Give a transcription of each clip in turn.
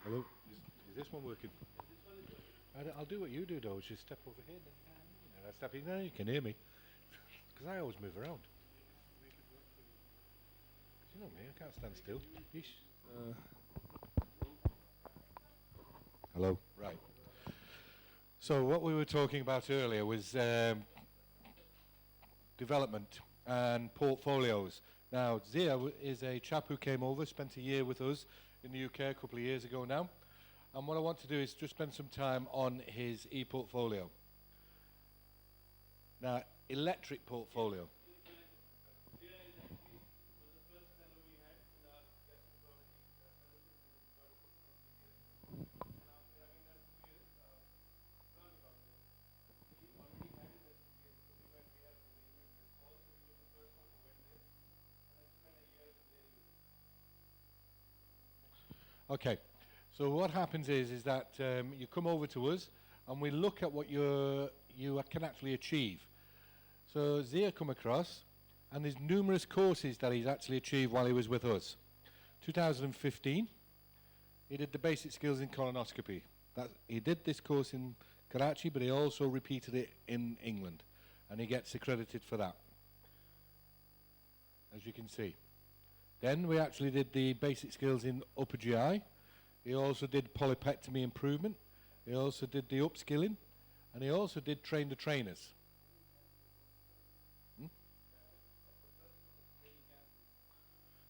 Hello? Is this one working? I'll do what you do, though. Just step over here. I step in there, you can hear me. Because I always move around. You know me, I can't stand still. Hello? Right. So what we were talking about earlier was development and portfolios. Now, Zia is a chap who came over, spent a year with us in the UK a couple of years ago now. And what I want to do is just spend some time on his e-portfolio. Now, electric portfolio. Okay, so what happens is that you come over to us and we look at what you can actually achieve. So Zia come across, and there's numerous courses that he's actually achieved while he was with us. 2015, he did the basic skills in colonoscopy. He did this course in Karachi, but he also repeated it in England, and he gets accredited for that, as you can see. Then we actually did the basic skills in upper GI. He also did polypectomy improvement. He also did the upskilling, and he also did train the trainers.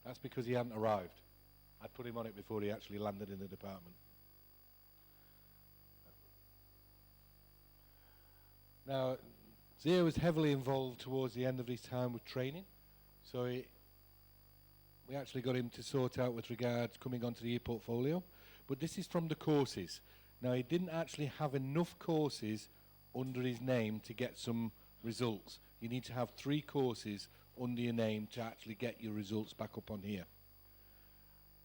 That's because he hadn't arrived. I put him on it before he actually landed in the department. Now, Zia was heavily involved towards the end of his time with training, so we actually got him to sort out with regards coming onto the e-portfolio. But this is from the courses. Now, he didn't actually have enough courses under his name to get some results. You need to have 3 courses under your name to actually get your results back up on here.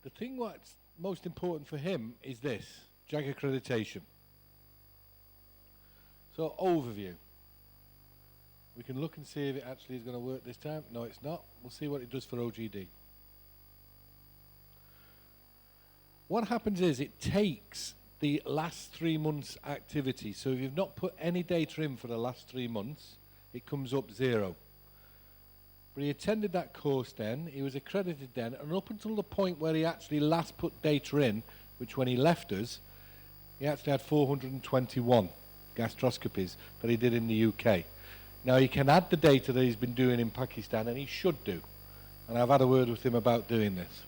The thing what's most important for him is this, JAG accreditation. So, overview. We can look and see if it actually is going to work this time. No, it's not. We'll see what it does for OGD. What happens is it takes the last 3 months' activity. So if you've not put any data in for the last 3 months, it comes up 0. But he attended that course then, he was accredited then, and up until the point where he actually last put data in, which when he left us, he actually had 421 gastroscopies that he did in the UK. Now he can add the data that he's been doing in Pakistan, and he should do. And I've had a word with him about doing this.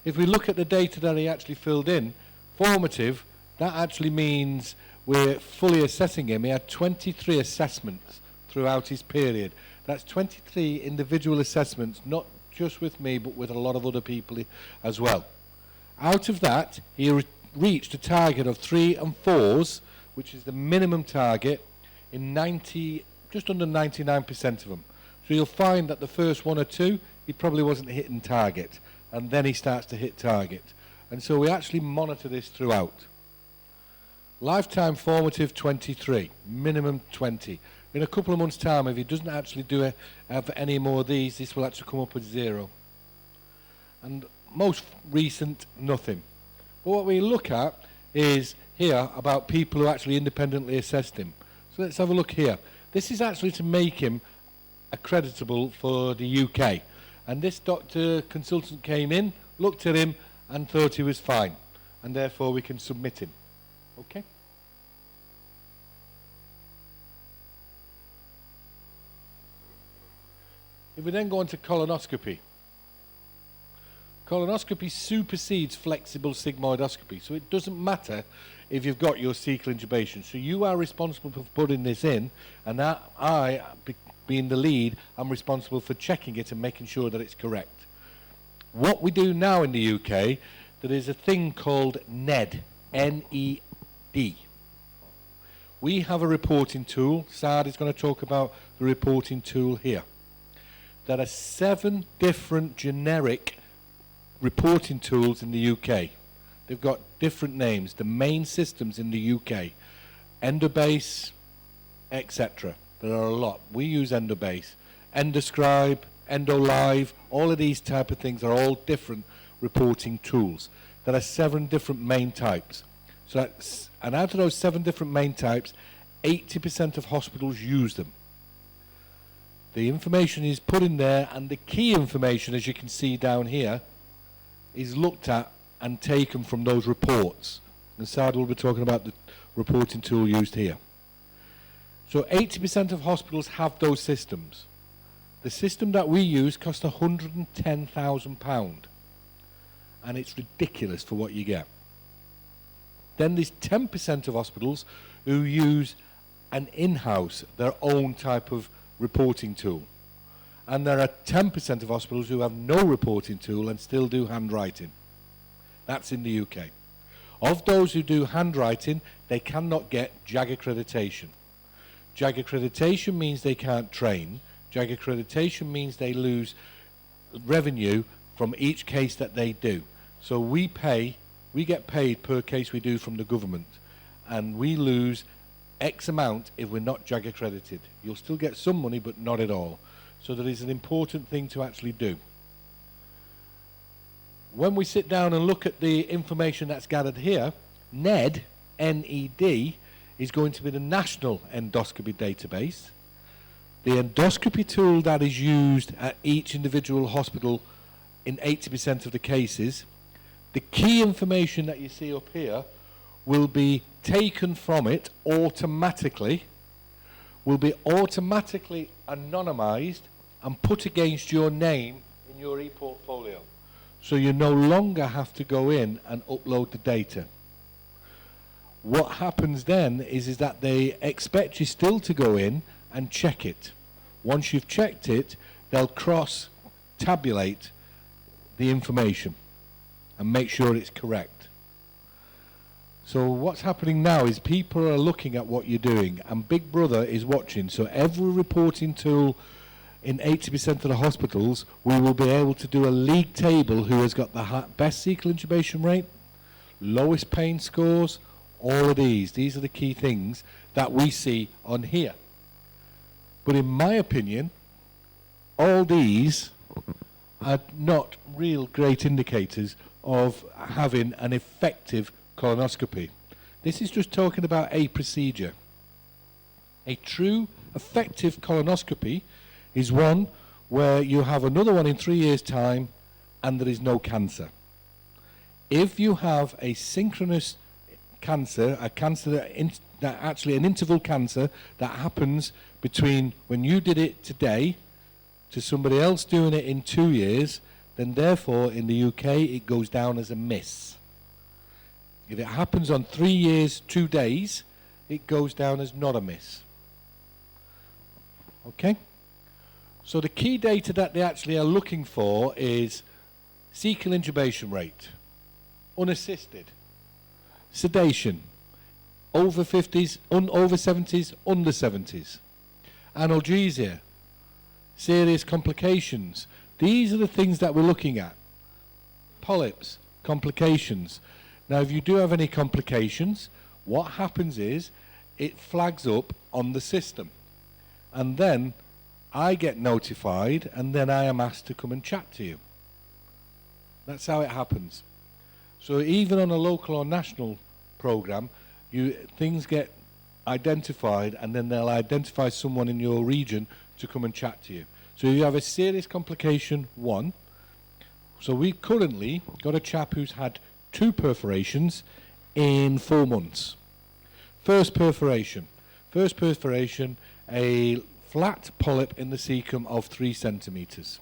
If we look at the data that he actually filled in, formative, that actually means we're fully assessing him. He had 23 assessments throughout his period. That's 23 individual assessments, not just with me, but with a lot of other people as well. Out of that, he reached a target of 3 and 4s, which is the minimum target, in just under 99% of them. So you'll find that the first 1 or 2, he probably wasn't hitting target, and then he starts to hit target. And so we actually monitor this throughout. Lifetime formative 23, minimum 20. In a couple of months' time, if he doesn't actually do it for any more of these, this will actually come up with 0. And most recent, nothing. But what we look at is here about people who actually independently assessed him. So let's have a look here. This is actually to make him accreditable for the UK. And this doctor consultant came in, looked at him, and thought he was fine. And therefore we can submit him. Okay? If we then go on to colonoscopy. Colonoscopy supersedes flexible sigmoidoscopy. So it doesn't matter if you've got your cecal intubation. So you are responsible for putting this in, and I, being the lead, I'm responsible for checking it and making sure that it's correct. What we do now in the UK, there is a thing called NED, N-E-D. We have a reporting tool. Saad is going to talk about the reporting tool here. There are 7 different generic reporting tools in the UK. They've got different names. The main systems in the UK, Endobase, etc. There are a lot. We use Endobase. Endoscribe, Endolive, all of these type of things are all different reporting tools. there are 7 different main types. And out of those 7 different main types, 80% of hospitals use them. The information is put in there, and the key information, as you can see down here, is looked at and taken from those reports. And Sad will be talking about the reporting tool used here. So 80% of hospitals have those systems. The system that we use costs £110,000, and it's ridiculous for what you get. Then there's 10% of hospitals who use an in-house, their own type of reporting tool. And there are 10% of hospitals who have no reporting tool and still do handwriting. That's in the UK. Of those who do handwriting, they cannot get JAG accreditation. JAG accreditation means they can't train. JAG accreditation means they lose revenue from each case that they do. So we get paid per case we do from the government, and we lose X amount if we're not JAG accredited. You'll still get some money, but not at all. So that is an important thing to actually do. When we sit down and look at the information that's gathered here, NED, N-E-D, is going to be the National Endoscopy Database. The endoscopy tool that is used at each individual hospital in 80% of the cases, the key information that you see up here will be taken from it automatically, will be automatically anonymized and put against your name in your e-portfolio. So you no longer have to go in and upload the data. What happens then is that they expect you still to go in and check it. Once you've checked it, they'll cross-tabulate the information and make sure it's correct. So what's happening now is people are looking at what you're doing, and Big Brother is watching. So every reporting tool in 80% of the hospitals, we will be able to do a league table who has got the best cecal intubation rate, lowest pain scores, all of these. These are the key things that we see on here. But in my opinion, all these are not real great indicators of having an effective colonoscopy. This is just talking about a procedure. A true effective colonoscopy is one where you have another one in 3 years' time and there is no cancer. If you have a synchronous cancer, a cancer that actually an interval cancer that happens between when you did it today to somebody else doing it in 2 years, then therefore in the UK it goes down as a miss. If it happens on 3 years, 2 days, it goes down as not a miss. Okay? So the key data that they actually are looking for is cecal intubation rate, unassisted, sedation, over 50s, over 70s, under 70s, analgesia, serious complications. These are the things that we're looking at. Polyps, complications. Now, if you do have any complications, what happens is it flags up on the system. And then I get notified, and then I am asked to come and chat to you. That's how it happens. So even on a local or national program, things get identified, and then they'll identify someone in your region to come and chat to you. So you have a serious complication 1. So we've currently got a chap who's had 2 perforations in 4 months. First perforation, a flat polyp in the cecum of 3 centimeters.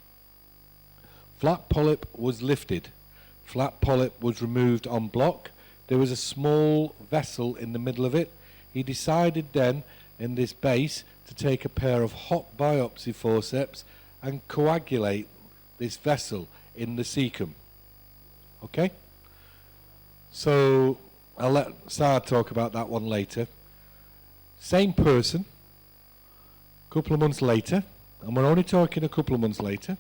Flat polyp was lifted. Flat polyp was removed en bloc. There was a small vessel in the middle of it. He decided then, in this base, to take a pair of hot biopsy forceps and coagulate this vessel in the cecum. Okay? So I'll let Saad talk about that one later. Same person, a couple of months later, and we're only talking a couple of months later,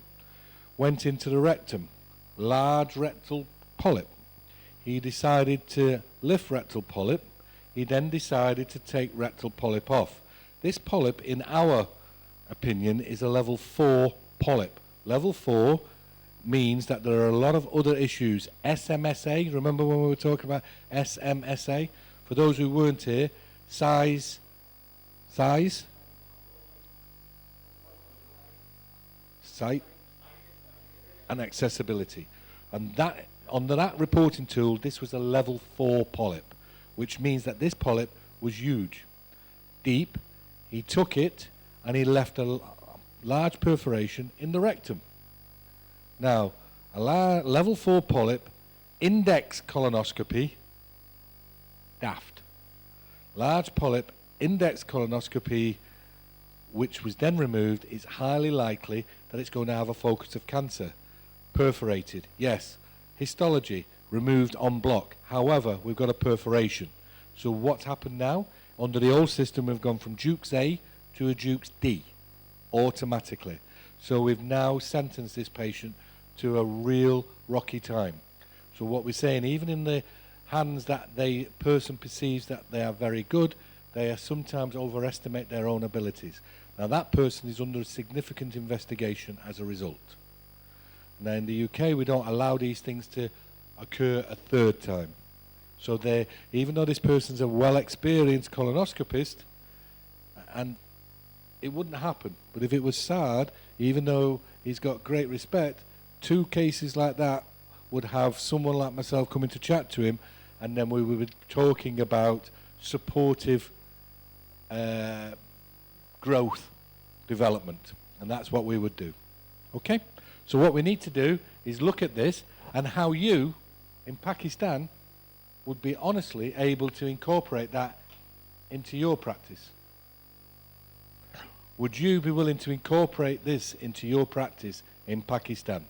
went into the rectum, large rectal polyp. He decided to lift rectal polyp. He then decided to take rectal polyp off. This polyp, in our opinion, is a level 4 polyp. Level 4 means that there are a lot of other issues. SMSA, remember when we were talking about SMSA? For those who weren't here, size, site, and accessibility. And that, under that reporting tool, this was a level 4 polyp, which means that this polyp was huge, deep. He took it and he left a large perforation in the rectum. Now, a level 4 polyp, index colonoscopy, daft. Large polyp, index colonoscopy, which was then removed, is highly likely that it's going to have a focus of cancer. Perforated, yes. Histology, removed en bloc. However, we've got a perforation. So what's happened now? Under the old system, we've gone from Dukes A to a Dukes D, automatically. So we've now sentenced this patient to a real rocky time. So what we're saying, even in the hands that the person perceives that they are very good, they are sometimes overestimate their own abilities. Now that person is under a significant investigation as a result. Now in the UK, we don't allow these things to occur a third time. So even though this person's a well-experienced colonoscopist, and it wouldn't happen, but if it was Saad, even though he's got great respect, 2 cases like that would have someone like myself coming to chat to him, and then we would be talking about supportive growth development, and that's what we would do. Okay? So what we need to do is look at this and how you, in Pakistan, would be honestly able to incorporate that into your practice. Would you be willing to incorporate this into your practice in Pakistan?